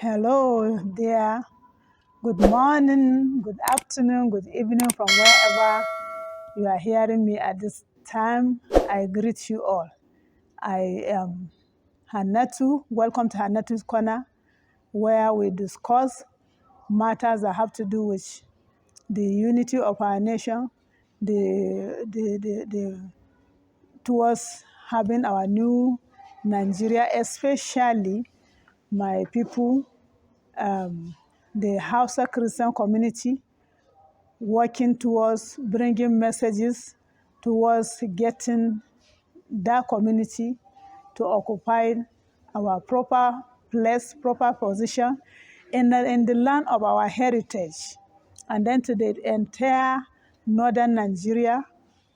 Hello there. Good morning, good afternoon, good evening from wherever you are hearing me at this time. I greet you all. I am Hannatu. Welcome to Hannatu's Corner, where we discuss matters that have to do with the unity of our nation, towards having our new Nigeria, especially my people, the Hausa Christian community, working towards bringing messages towards getting that community to occupy our proper place, proper position in the land of our heritage, and then to the entire northern Nigeria,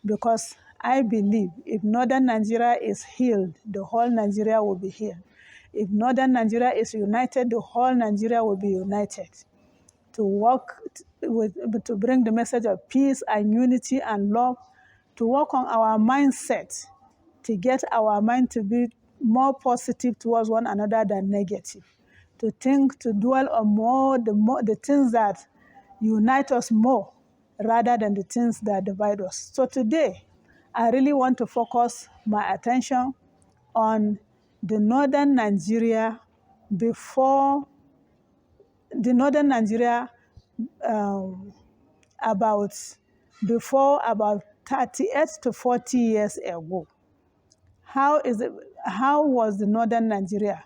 because I believe if northern Nigeria is healed, the whole Nigeria will be healed. If northern Nigeria is united, the whole Nigeria will be united. To work to bring the message of peace and unity and love, to work on our mindset, to get our mind to be more positive towards one another than negative, to think, to dwell on the things that unite us more rather than the things that divide us. So today, I really want to focus my attention on the northern Nigeria before the northern Nigeria about 38 to 40 years ago. How was the northern Nigeria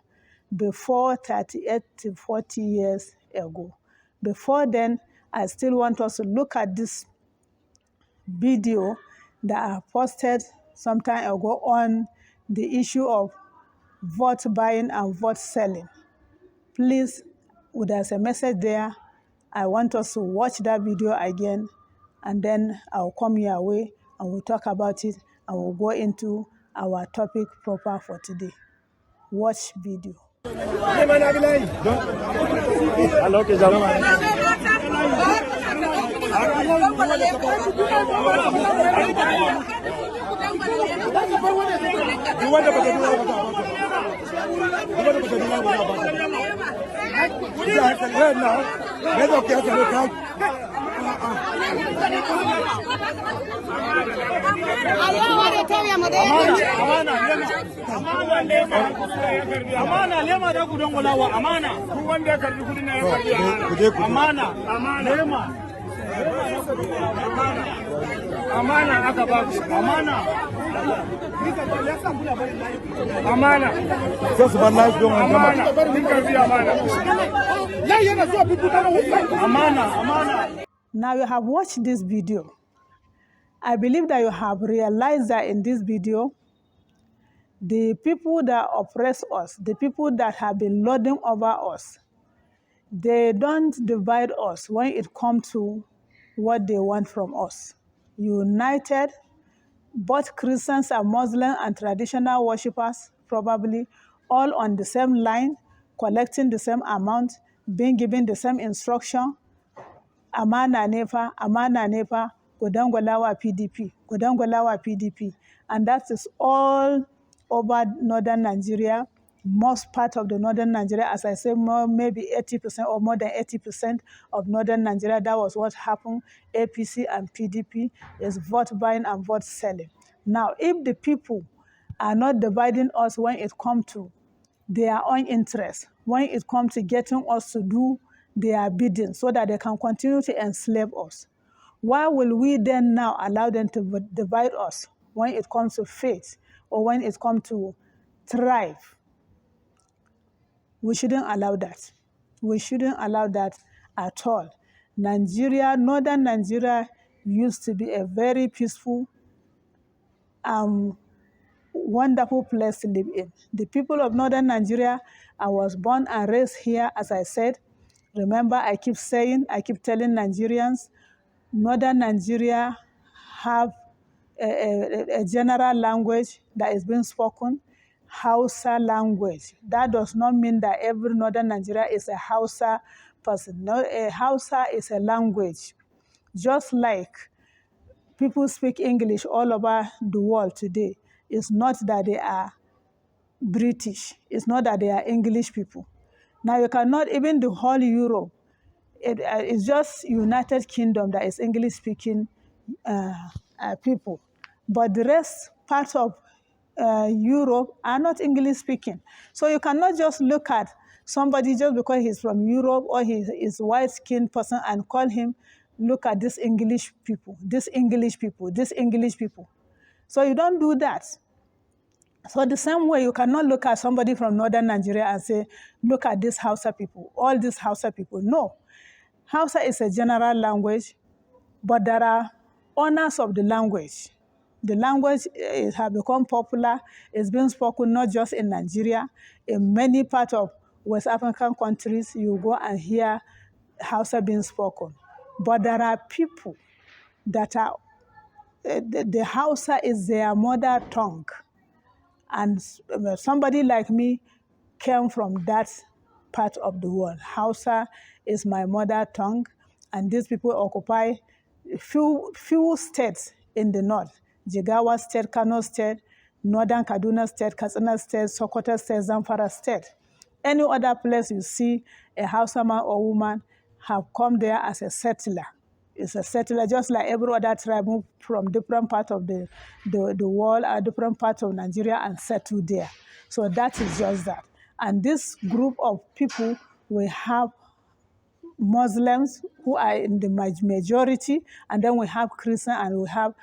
before 38 to 40 years ago? Before then, I still want us to look at this video that I posted some time ago on the issue of vote buying and vote selling. Please, there's a message there. I want us to watch that video again, and then I'll come your way and we'll talk about it and we'll go into our topic proper for today. Watch video. Now you have watched this video. I believe that you have realized that in this video, the people that oppress us, the people that have been lording over us, they don't divide us when it comes to what they want from us. United, both Christians and Muslims and traditional worshippers, probably all on the same line, collecting the same amount, being given the same instruction. Amana nefa, Godangolawa PDP, Godangolawa PDP. And that is all over northern Nigeria, most part of the northern Nigeria, as I say, maybe 80% or more than 80% of northern Nigeria, that was what happened. APC and PDP is vote buying and vote selling. Now, if the people are not dividing us when it comes to their own interests, when it comes to getting us to do their bidding so that they can continue to enslave us, why will we then now allow them to divide us when it comes to faith or when it comes to thrive? We shouldn't allow that. We shouldn't allow that at all. Nigeria, northern Nigeria, used to be a very peaceful, wonderful place to live in. The people of northern Nigeria, I was born and raised here, as I said. Remember, I keep telling Nigerians, northern Nigeria have a general language that is being spoken, Hausa language. That does not mean that every northern Nigeria is a Hausa person. No, a Hausa is a language. Just like people speak English all over the world today, it's not that they are British. It's not that they are English people. Now you cannot, even the whole Europe, it's just United Kingdom that is English-speaking people. But the rest parts of Europe are not English-speaking. So you cannot just look at somebody just because he's from Europe or he is white-skinned person and call him, look at this English people, this English people, this English people. So you don't do that. So the same way, you cannot look at somebody from northern Nigeria and say, look at these Hausa people, all these Hausa people. No. Hausa is a general language, but there are owners of the language. The language has become popular. It's been spoken not just in Nigeria. In many parts of West African countries, you go and hear Hausa being spoken. But there are people that are, the Hausa is their mother tongue. And somebody like me came from that part of the world. Hausa is my mother tongue, and these people occupy few states in the north. Jigawa State, Kano State, Northern Kaduna State, Katsina State, Sokoto State, Zamfara State. Any other place you see a Hausa man or woman have come there as a settler. It's a settler, just like every other tribe moved from different parts of the world or different parts of Nigeria and settled there. So that is just that. And this group of people, we have Muslims who are in the majority, and then we have Christians and we have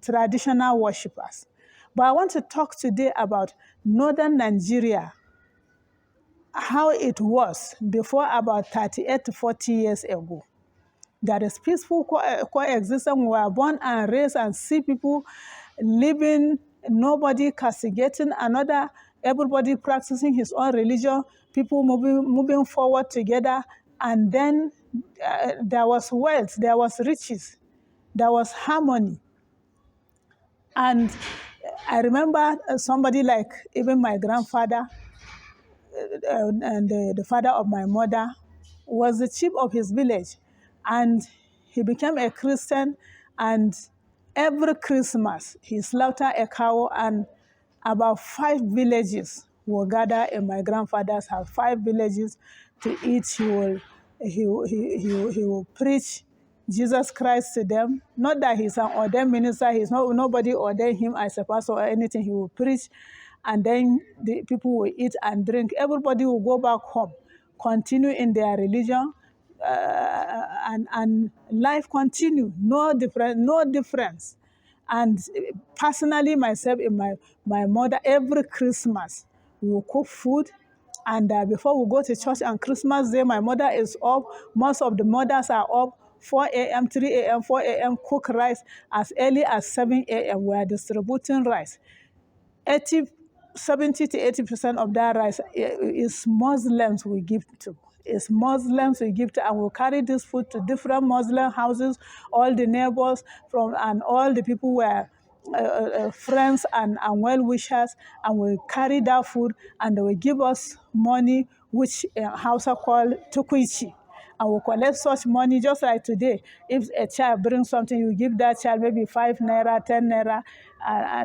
traditional worshippers. But I want to talk today about northern Nigeria, how it was before about 38 to 40 years ago. There is peaceful coexistence. We were born and raised and see people living, nobody castigating another, everybody practicing his own religion, people moving forward together. And then there was wealth, there was riches, there was harmony. And I remember somebody like even my grandfather and the father of my mother was the chief of his village. And he became a Christian, and every Christmas he slaughtered a cow, and about 5 villages will gather in my grandfather's house. 5 villages to eat. He will preach Jesus Christ to them. Not that he's an ordained minister. Nobody ordained him as a pastor or anything. He will preach, and then the people will eat and drink. Everybody will go back home, continue in their religion, and life continue. No difference. And personally, myself and my mother, every Christmas, we will cook food. And before we go to church on Christmas Day, my mother is up. Most of the mothers are up. 4 a.m., 3 a.m., 4 a.m., cook rice. As early as 7 a.m., we are distributing rice. 70 to 80% of that rice is Muslims we give to. It's Muslims we give to, and we'll carry this food to different Muslim houses. All the neighbors and all the people were friends and well-wishers, and we carry that food, and they will give us money, which Hausa call tukuichi. And we'll collect such money just like today. If a child brings something, you give that child maybe 5 naira, 10 naira,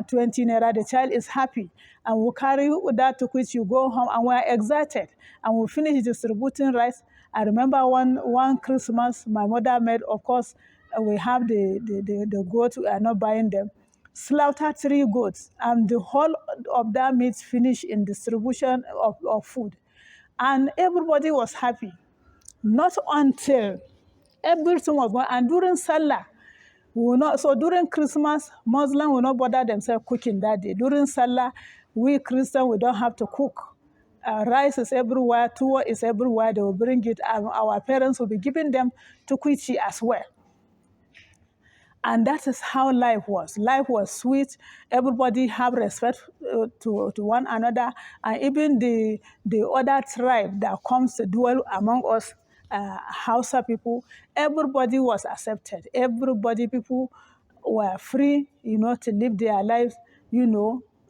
20 naira. The child is happy. And we'll carry that to which you go home, and we're excited. And we'll finish distributing rice. I remember one Christmas, my mother made, of course, we have the goats, we are not buying them. Slaughter 3 goats, and the whole of that meat finished in distribution of food. And everybody was happy. Not until everything was going, and during Salah, so during Christmas, Muslims will not bother themselves cooking that day. During Salah, we Christians, we don't have to cook. Rice is everywhere, tuwo is everywhere, they will bring it, and our parents will be giving them tukuichi as well. And that is how life was. Life was sweet. Everybody have respect to one another. And even the other tribe that comes to dwell among us, Hausa people, everybody was accepted. People were free, to live their lives,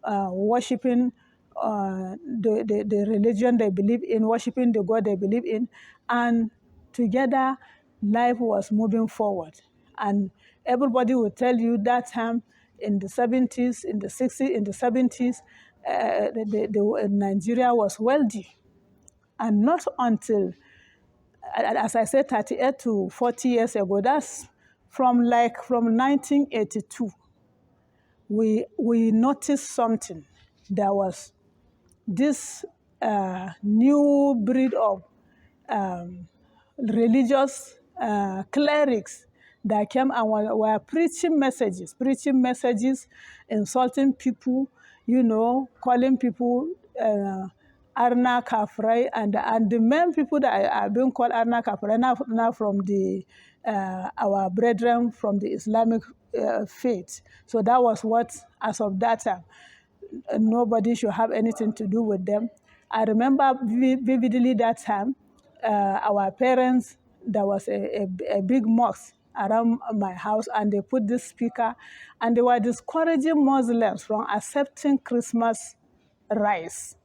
worshiping the religion they believe in, worshiping the God they believe in, and together life was moving forward. And everybody will tell you that time in the 70s, in the 60s, in the 70s, Nigeria was wealthy. And not until, as I said, 38 to 40 years ago, that's from 1982, we noticed something. There was this new breed of religious clerics that came and were preaching messages, insulting people, calling people Arna Kafrai, and the main people that are being called Arna Kafrai now from the our brethren from the Islamic faith. So that was what, as of that time, nobody should have anything to do with them. I remember vividly that time, our parents, there was a big mosque around my house, and they put this speaker, and they were discouraging Muslims from accepting Christmas rice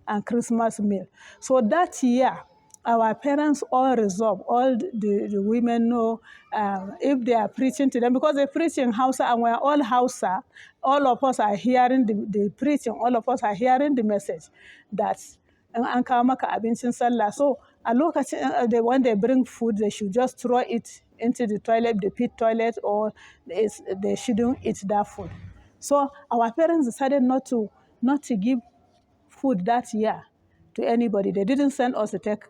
and Christmas meal. So that year, our parents all resolved, all the women know, if they are preaching to them, because they preach in Hausa and we're all Hausa, all of us are hearing the preaching, all of us are hearing the message that an kawo maka abincin sallah. So a lokacin when they bring food, they should just throw it into the toilet, the pit toilet, or they shouldn't eat that food. So our parents decided not to give food that year to anybody. They didn't send us to take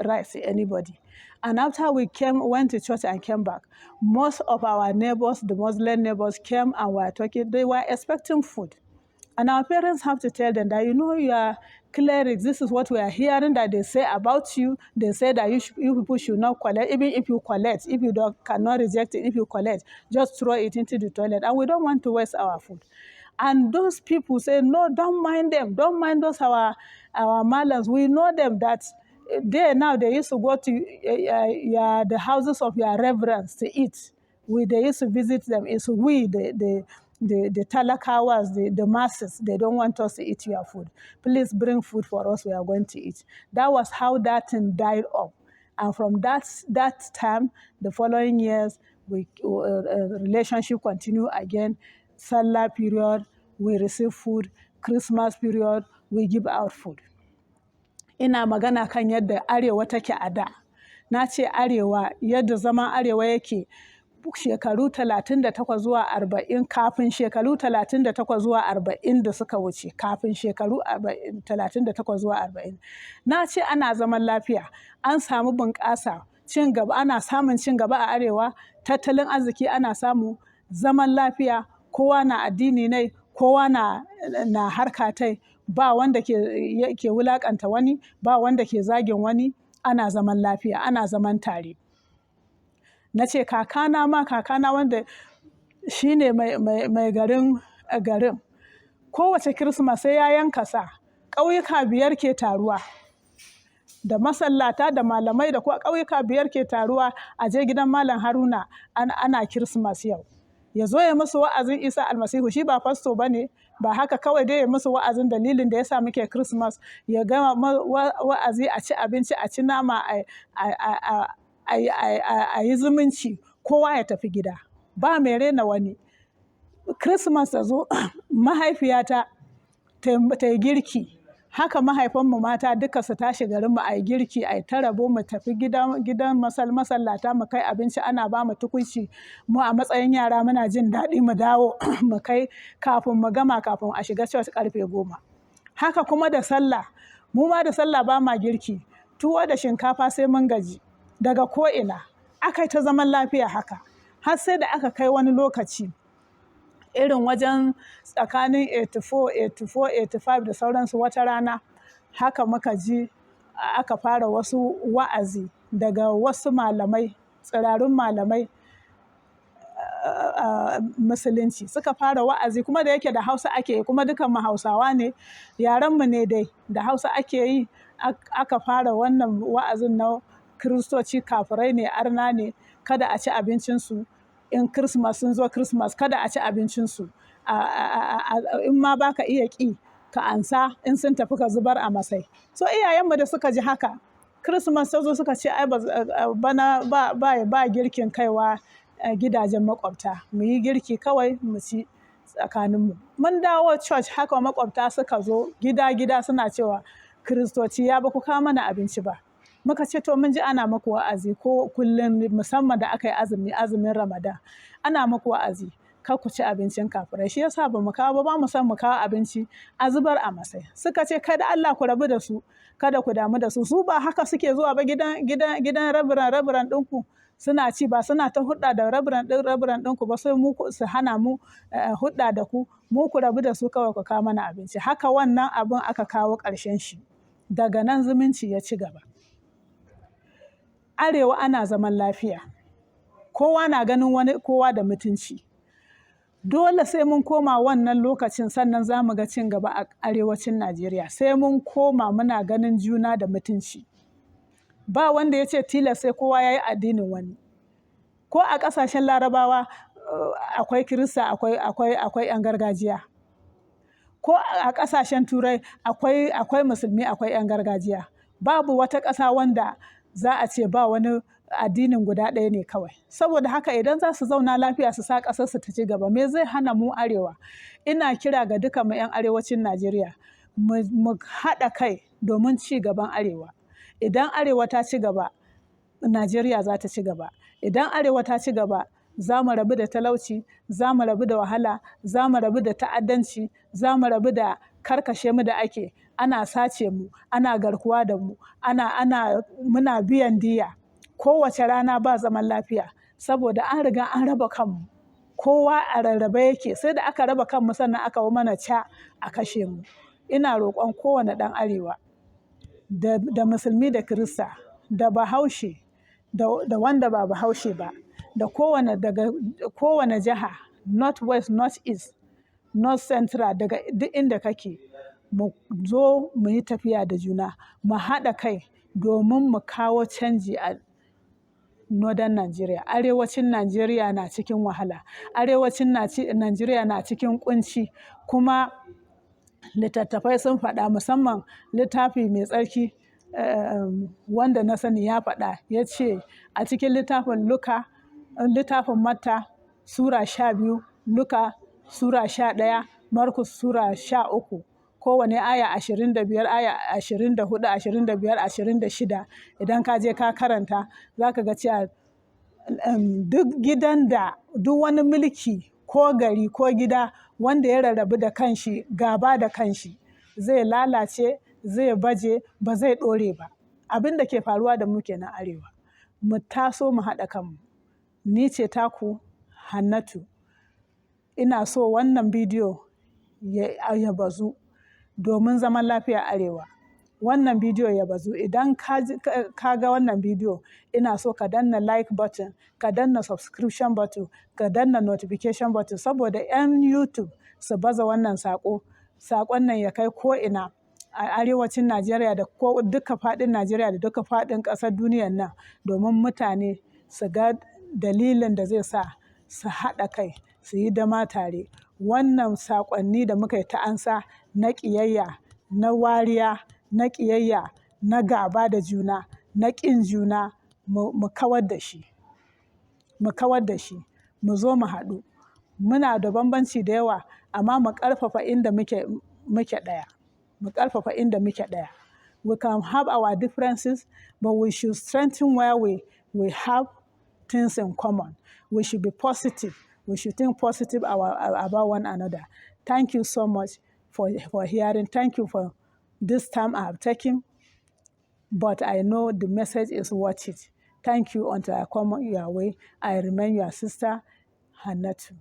rice to anybody. And after we went to church and came back, most of our neighbors, the Muslim neighbors, came and were talking. They were expecting food. And our parents have to tell them that, you are clerics. This is what we are hearing that they say about you. They say that you people should not collect. Even if you collect, if you cannot reject it, if you collect, just throw it into the toilet. And we don't want to waste our food. And those people say, no, don't mind them. Don't mind those our malams. We know them that they used to go to the houses of your reverends to eat. They used to visit them. It's we, the talakawas, the masses, they don't want us to eat your food. Please bring food for us, we are going to eat. That was how that thing died up. And from that time, the following years, relationship continue again. Salah period, we receive food. Christmas period, we give out food. Ina magana kan yadda Arewa take a da. Na ce Arewa, yadda zaman Arewa yake shekaru 38 zuwa 40, kafin shekaru 38 zuwa 40 da suka wuce, kafin shekaru 38 zuwa 40. Na ce ana zaman lafiya, an samu bunƙasa, cin gaba, ana samun cin gaba a Arewa, tattalin arziki ana samu, zaman lafiya, kowa na addini ne, kowa na harka tai, ba wanda ke wulakanta wani, ba wanda ke zagin wani, ana zaman lafiya, ana zaman tare. Na ce kakana wanda shi ne mai garin kowace Kirsimeti sai ya yanka sa. Ƙauyuka 5 ke taruwa, da masallata da malamai da kuwa ƙauyuka 5 ke taruwa a je gidan Malam Haruna ana Kirsimeti yau. Ya zo ya musu wa'azin Isa Almasihu, shi ba fasto ba ne, ba haka kawai dai ya musu wa'azin dalilin da ya sa muke Kirsimeti, ya gama wa'azi, a ci abinci, a ci nama, a yi zumunci, kowa ya tafi gida, ba mai rena wani. Christmas ta zo, mahaifiyata ta yi girki, haka mahaifanmu mata duka su tashi garinmu a yi girki, a yi ta rabo, mu tafi gidan masallata mu kai abinci, ana ba mu tukunci, mu a matsayin yara muna jin daɗi mu dawo mu kai kafin mu gama, kafin a shiga church karfe 10. Haka kuma da sallah, mu ma da sallah ba ma girki, tuwo da shinkafa sai mun gaji daga ko'ina. Aka yi ta zaman lafiya haka, har sai da aka kai wani lokaci irin wajen tsakanin 84, 85 da sauransu, wata rana haka muka ji aka fara wasu wa'azi daga wasu malamai, tsirarun malamai musulunci suka fara wa'azi, kuma da yake da Hausa ake yi, kuma dukan mu Hausawa ne, yarenmu ne dai, da Hausa ake yi. Aka fara wannan wa'azin na Kiristoci kafirai ne, arna ne, kada a ci abincinsu. In Christmas sun zo Christmas, kada a ci abincinsu. in ma baka iya ƙi ka ansa in sun tafi ka zubar a masai. So iyayenmu da suka ji haka Christmas ta zo suka ce ai bana ba girkin kaiwa gidajen makwabta, mu yi girki kawai mu ci tsakaninmu. Mun dawo church haka makwabta suka zo gida suna cewa Kiristoci ya ba ku kawo mana abinci ba. Muka ce to mun ji ana maku wa'azi ko kullum musamman da aka yi azumin Ramadan ana maku wa'azi kar ku ci abincin kafirai, shi yasa ba mu kawo ba mu san mu kawo abinci a zubar a masai. Suka ce kada Allah ku rabu da su, kada ku damu da su ba haka suke zuwa ba gidan rabiran ɗinku suna ci ba suna ta hudda da rabiran ɗinku ba sai mu su hana mu hudda da ku, mu ku rabu da su kawai ku kawo mana abinci. Haka wannan abin aka kawo ƙarshen shi, daga nan zumunci ya ci gaba. Arewa ana zaman lafiya, kowa na ganin kowa da mutunci. Dole sai mun koma wannan lokacin sannan za mu ga cin gaba a arewacin Najeriya. Sai mun koma muna ganin juna da mutunci. Ba wanda ya ce tilas sai kowa ya yi addinin wani. Ko a ƙasashen Larabawa akwai Kirista akwai 'yan gargajiya. Ko a ƙasashen Turai akwai musulmi akwai 'yan gargajiya. Babu wata ƙasa wanda za a ce ba wani addinin guda ɗaya ne kawai. Saboda haka idan za su zauna lafiya su sa ƙasarsu ta ci gaba, me zai hana mu arewa? Ina kira ga duka mu 'yan arewacin Najeriya mu haɗa kai domin ci gaban arewa. Idan arewa ta ci gaba, Najeriya za ta ci gaba. Idan arewa ta ci gaba, za mu rabu da talauci, za mu rabu da wahala, za mu rabu da ta'addanci, za mu rabu da karkashe mu da ake, ana sace mu, ana garkuwa da mu, muna biyan diya. Kowace rana ba zaman lafiya saboda an riga an raba kanmu. Kowa a rarrabe yake, sai da aka raba kanmu sannan aka yi mana ca a kashe mu. Ina roƙon kowane ɗan arewa da musulmi da Kirista da bahaushe da wanda ba bahaushe ba daga kowane jiha, north west, north east, north central, daga duk inda kake, mu zo mu yi tafiya da juna, mu haɗa kai domin mu kawo canji a northern Nigeria. Arewacin Najeriya na cikin wahala, arewacin Najeriya na cikin kunci, kuma littattafai sun faɗa, musamman littafi mai tsarki wanda na sani ya faɗa, ya ce a cikin littafin Matta Sura 12, Luka Sura 11, Markus Sura 13, kowane aya 25, aya 24, 25, 26. Idan ka je ka karanta za ka ga cewa duk wani mulki ko gari ko gida wanda ya rarrabu da kanshi, gaba da kanshi, zai lalace, zai baje, ba zai ɗore ba. Abin da ke faruwa da mu kenan arewa. Mu taso mu haɗa kanmu. Ni ce taku Hannatu. Ina so wannan bidiyo ya bazu domin zaman lafiya arewa. Wannan bidiyo ya bazu. Idan ka ga wannan bidiyo, ina so ka danna like button, ka danna subscription button, ka danna notification button saboda 'yan YouTube su baza wannan saƙo. Saƙon nan ya kai ko'ina a arewacin Najeriya da duka faɗin Najeriya da duka faɗin ƙasar duniyar nan, domin mutane su ga dalilin da zai sa su haɗa kai su yi dama tare. Wannan saƙonni da muka yi ta ansa na ƙiyayya, na wariya, na ƙiyayya, na gaba da juna, na ƙin juna, mu kawar da shi. Mu kawar da shi, mu zo mu haɗu. Muna da bambanci da yawa, amma mu ƙarfafa inda muke ɗaya. Mu ƙarfafa inda muke ɗaya. We can have our differences, but we should strengthen where we have things in common. We should be positive. We should think positive about one another. Thank you so much for hearing. Thank you for this time I have taken, but I know the message is worth it. Thank you until I come your way. I remain your sister, Hannatu.